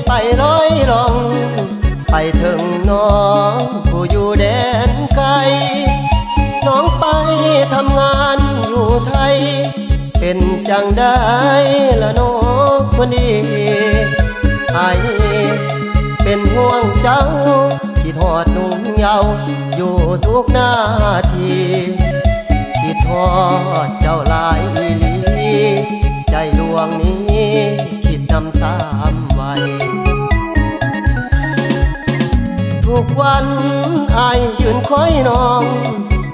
ไปร้อยลองไปถึงน้องผู้อยู่แดนไกลน้องไปทำงานอยู่ไทยเป็นจังได้ละน้องคนดีไอเป็นห่วงเจ้าที่ทอดนุ่งเยาว์อยู่ทุกนาทีที่ทอดเจ้าหลายอีหลีใจดวงนี้คิดนำสามไว้ทุกวันอายยืนคอยน้อง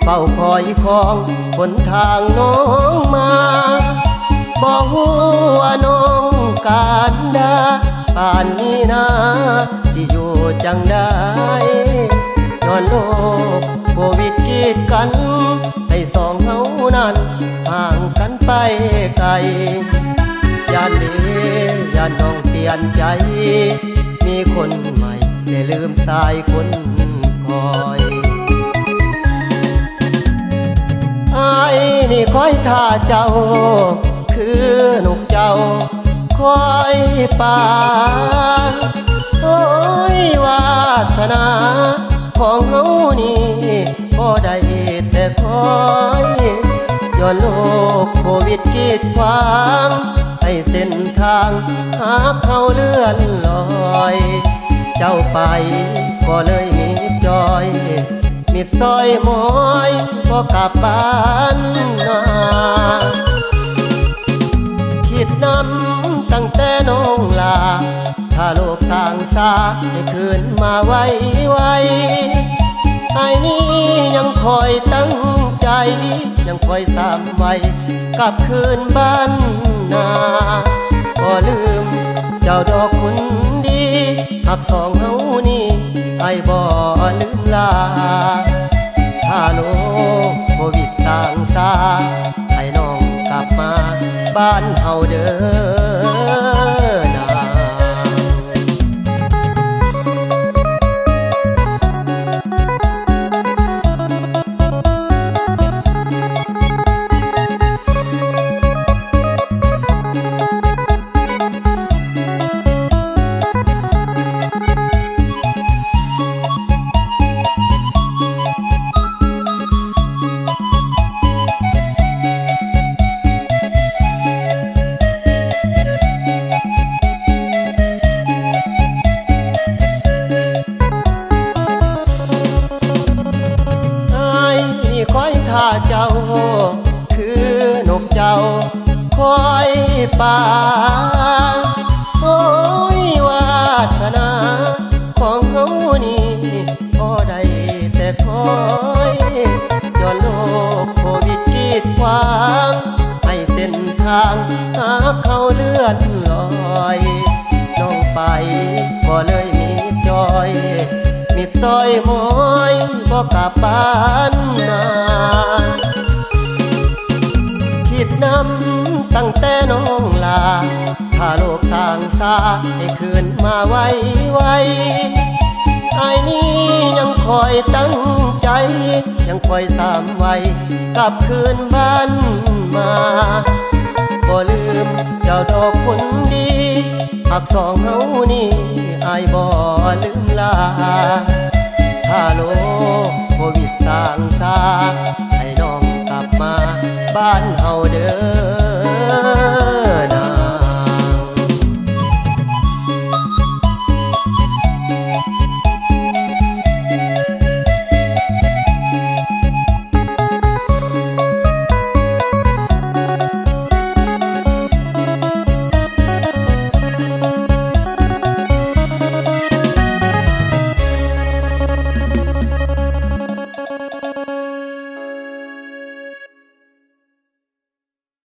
เฝ้าคอยของหนทางน้องมาบอกว่าน้องการดาป่านนี้นะสิอยู่จังได้ย้อนโลกโควิดกีดกันให้สองเฮานั้นห่างกันไปไกลยานเดยานน้องเปลี่ยนใจมีคนใหม่ได้ลืมสายคนคอยไอ้นี่คอยท่าเจ้าคือนกเจ้าคอยป่าโอ้ยวาสนาของเฮานี่บ่ได้แต่คอยย้อนโลกโควิดกีดขวางให้เส้นทางหาเขาเลื่อนลอยเจ้าไปก็เลยมีจอยมิดซอยมอยก็กลับบ้านนาคิดนำตั้งแต่น้องลาถ้าโลกสร้างสาให้คืนมาไว้ไอ้นี่ยังคอยตั้งใจยังคอยสามไว้กลับคืนบ้านนาก็ลืมเจ้าดอกคุณดีหักสองเฮานี่ไอ้บ่ลืมลาถ้าโลกโควิดสร้างสาให้น้องกลับมาบ้านเฮาเด้อนาคอยท่าเจ้าคือนกเจ้าคอยป่าโอ้ยวาสนาของเฮานี่บ่ได้แต่คอยย้อนโลกโควิดกีดขวางให้เส้นทางหาเขาเลื่อนลอยน้องไปก็เลยมีจอยมิดซอยมอยบ่กลับบ้านนาคิดนำตั้งแต่น้องลาถ้าโลกสร้างสาให้คืนมาไว้ไอ้นี่ยังคอยตั้งใจยังคอยสามไว้กลับคืนบ้านมาบ่ลืมเจ้าดอกคนดีหักสองเฮานี่ไอ้บ่ลืมลาถ้าโลกโควิดสร้างสาให้น้องกลับมาบ้านเฮาเด้อ